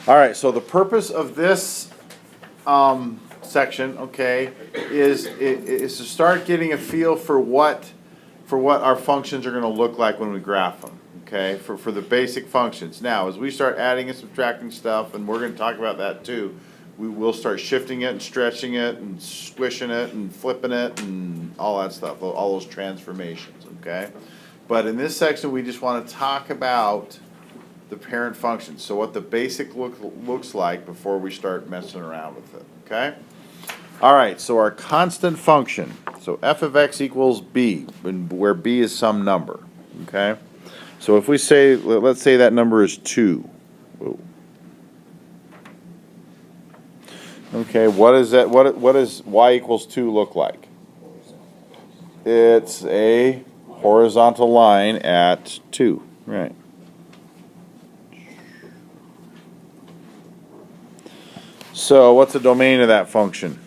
All right, so the purpose of this section, okay, is to start getting a feel for what our functions are going to look like when we graph them, okay, for the basic functions. Now, as we start adding and subtracting stuff, and we're going to talk about that too, we will start shifting it and stretching it and squishing it and flipping it and all that stuff, all those transformations, okay? But in this section, we just want to talk about the parent function, so what the basic looks like before we start messing around with it, okay? All right, so our constant function, so f of x equals b, where b is some number, okay? So if we say, let's say that number is 2. Whoa. Okay, what is that? What does y equals 2 look like? It's a horizontal line at 2, right? So what's the domain of that function?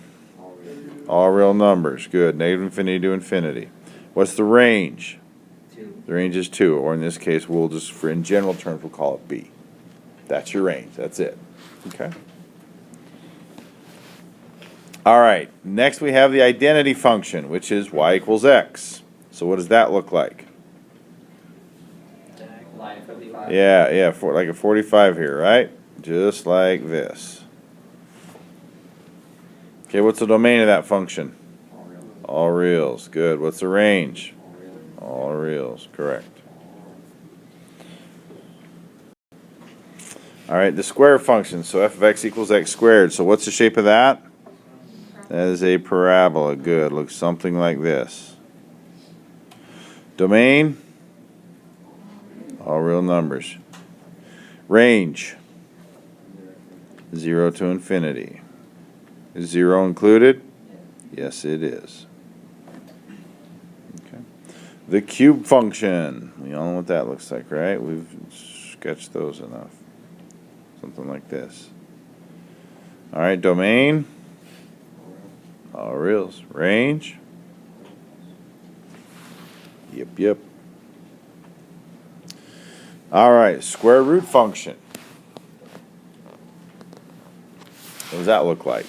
All real numbers. Good. Negative infinity to infinity. What's the range? 2. The range is 2, or in this case, we'll just, for in general terms, we'll call it b. That's your range. That's it. Okay. All right. Next, we have the identity function, which is y equals x. So what does that look like? Line 45. Yeah, like a 45 here, right? Just like this. Okay, what's the domain of that function? All reals. Good. What's the range? All reals. Correct. All right, the square function. So f of x equals x squared. So what's the shape of that? That is a parabola. Good. Looks something like this. Domain? All real numbers. Range? 0 to infinity. Is 0 included? Yes, it is. Okay. The cube function. We all know what that looks like, right? We've sketched those enough. Something like this. All right, domain. All reals. Range. Yep. All right, square root function. What does that look like?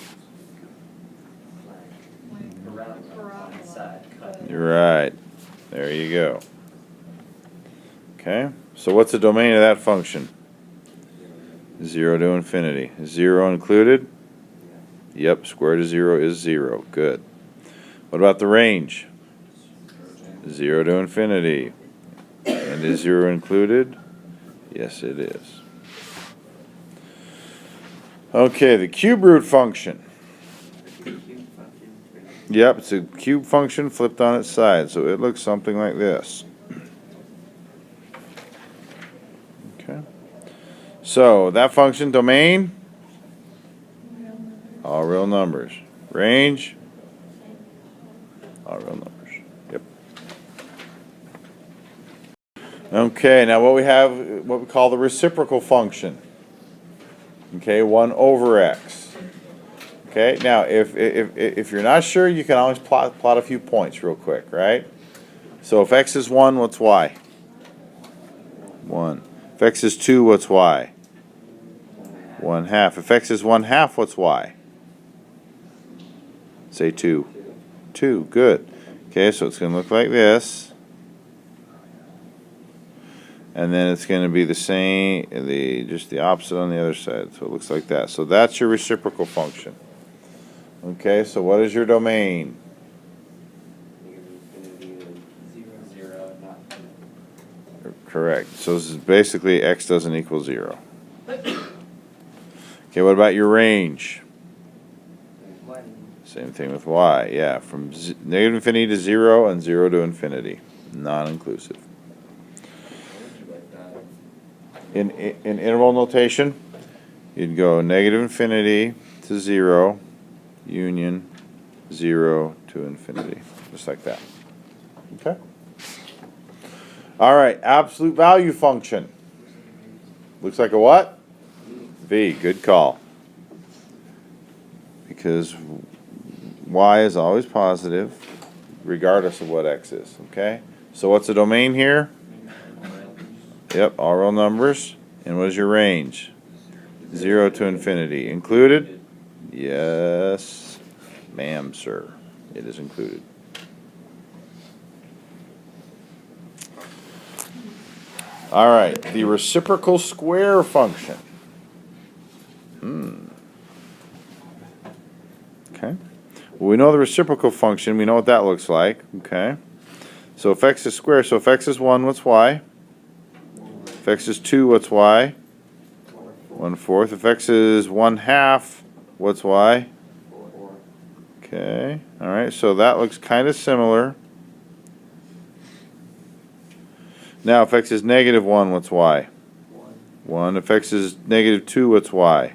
You're right. There you go. Okay, so what's the domain of that function? 0 to infinity. Is 0 included? Yep, square root of 0 is 0. Good. What about the range? 0 to infinity. And is 0 included? Yes, it is. Okay, the cube root function. Yep, it's a cube function flipped on its side, so it looks something like this. Okay. So that function, domain, all real numbers. Range, all real numbers. Yep. Okay, now what we have, what we call the reciprocal function. Okay, 1 over x. Okay, now if you're not sure, you can always plot a few points real quick, right? So if x is 1, what's y? 1. If x is 2, what's y? 1/2. If x is 1/2, what's y? Say 2. 2, good. Okay, so it's going to look like this. And then it's going to be the same, just the opposite on the other side. So it looks like that. So that's your reciprocal function. Okay, so what is your domain? Correct. So this is basically x doesn't equal 0. Okay, what about your range? Same thing with y. Yeah, from negative infinity to 0 and 0 to infinity. Non-inclusive. In interval notation, you'd go negative infinity to 0, union 0 to infinity. Just like that. Okay? All right, absolute value function. Looks like a what? V, good call. Because y is always positive, regardless of what x is, okay? So what's the domain here? Yep, all real numbers. And what is your range? 0 to infinity. Included? Yes, ma'am, sir. It is included. All right, the reciprocal square function. Okay. Well, we know the reciprocal function. We know what that looks like. Okay. So if x is square, so if x is 1, what's y? If x is 2, what's y? 1/4. If x is 1/2, what's y? Okay. All right. So that looks kind of similar. Now, if x is -1, what's y? 1. If x is -2, what's y?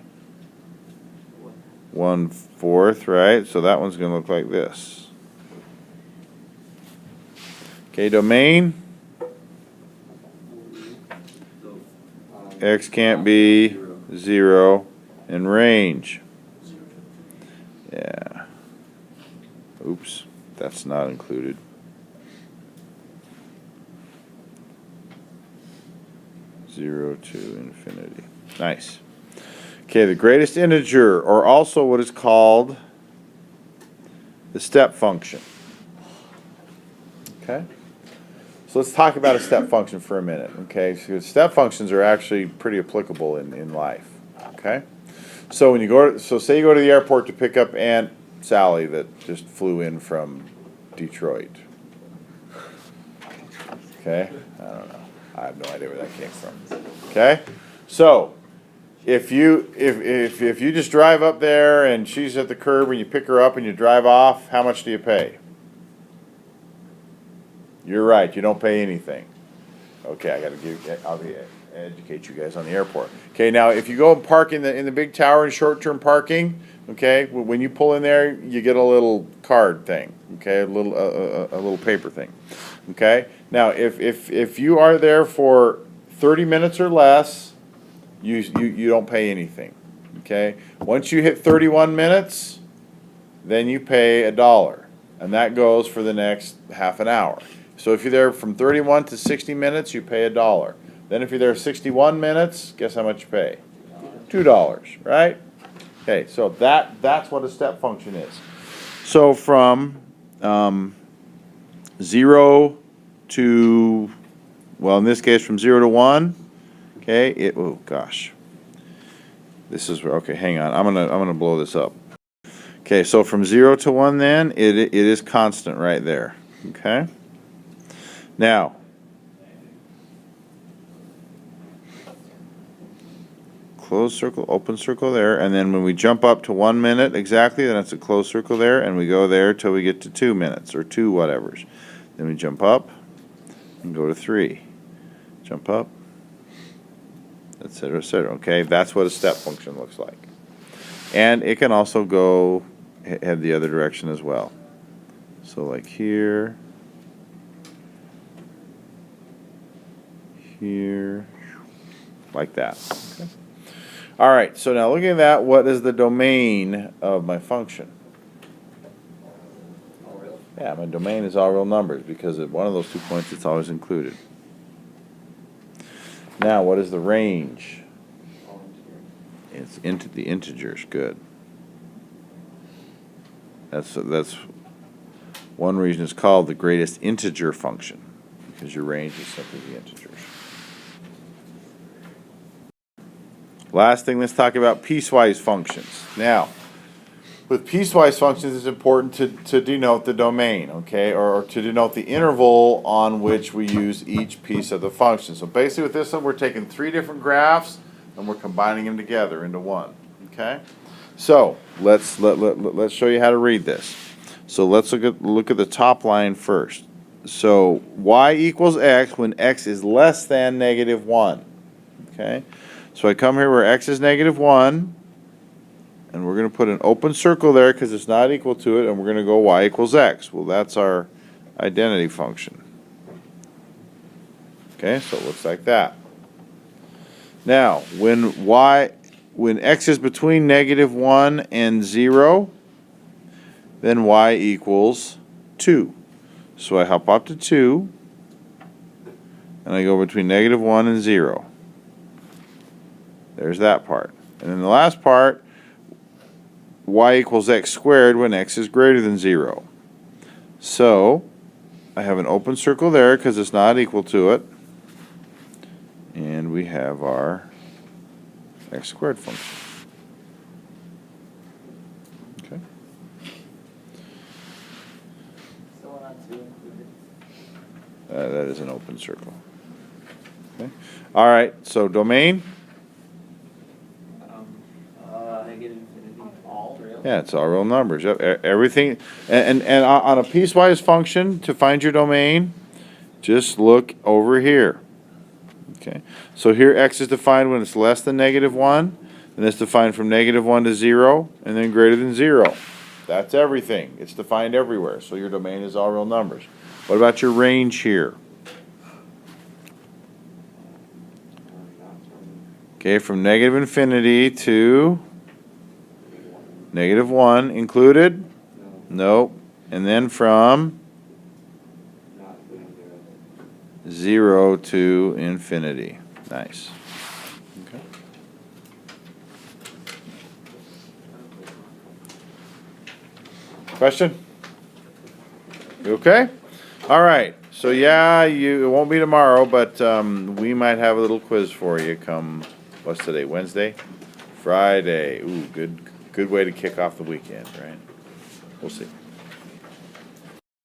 1/4, right? So that one's going to look like this. Okay, domain. X can't be 0. And range. Yeah. Oops, that's not included. Zero to infinity. Nice. Okay, the greatest integer, or also what is called the step function. Okay? So let's talk about a step function for a minute. Okay, so step functions are actually pretty applicable in life. Okay? So when you go to, so say you go to the airport to pick up Aunt Sally that just flew in from Detroit. Okay? I don't know. I have no idea where that came from. Okay? So if you just drive up there and she's at the curb and you pick her up and you drive off, how much do you pay? You're right, you don't pay anything. Okay, I'll educate you guys on the airport. Okay, now if you go and park in the big tower in short-term parking, okay, when you pull in there, you get a little card thing, okay, a little paper thing. Okay? Now if you are there for 30 minutes or less, you don't pay anything. Okay? Once you hit 31 minutes, then you pay $1. And that goes for the next half an hour. So if you're there from 31 to 60 minutes, you pay $1. Then if you're there 61 minutes, guess how much you pay? $2, right? Okay, so that's what a step function is. So from 0 to, well, in this case, from 0 to 1, okay, oh gosh. This is, okay, hang on. I'm gonna blow this up. Okay, so from 0 to 1 then, it is constant right there. Okay? Now, closed circle, open circle there, and then when we jump up to 1 minute exactly, then it's a closed circle there, and we go there till we get to 2 minutes, or 2 whatevers. Then we jump up and go to 3. Jump up, etc., etc. Okay, that's what a step function looks like. And it can also go, head the other direction as well. So like here, here, like that. Okay. All right, so now looking at that, what is the domain of my function? Yeah, my domain is all real numbers because at one of those 2 points it's always included. Now, what is the range? It's into the integers. Good. That's one reason it's called the greatest integer function, because your range is simply the integers. Last thing, let's talk about piecewise functions. Now, with piecewise functions, it's important to denote the domain, okay, or to denote the interval on which we use each piece of the function. So basically with this one, we're taking 3 different graphs and we're combining them together into one, okay? So let's show you how to read this. So let's look at the top line first. So y equals x when x is less than -1, okay? So I come here where x is -1, and we're going to put an open circle there because it's not equal to it, and we're going to go y equals x. Well, that's our identity function. Okay, so it looks like that. Now, when x is between -1 and 0, then y equals 2. So I hop up to 2, and I go between -1 and 0. There's that part. And then the last part, y equals x squared when x is greater than 0. So I have an open circle there because it's not equal to it. And we have our x squared function. Okay. That is an open circle. Okay. All right, so domain? Negative infinity, all real. Yeah, it's all real numbers. Yep, everything, and on a piecewise function, to find your domain, just look over here. Okay, so here x is defined when it's less than -1, and it's defined from -1 to 0, and then greater than 0. That's everything. It's defined everywhere, so your domain is all real numbers. What about your range here? Okay, from negative infinity to -1 included? Nope. And then from 0 to infinity. Nice. Okay. Question? You okay? All right. So yeah, it won't be tomorrow, but we might have a little quiz for you come, what's today, Wednesday? Friday. Ooh, good way to kick off the weekend, right? We'll see.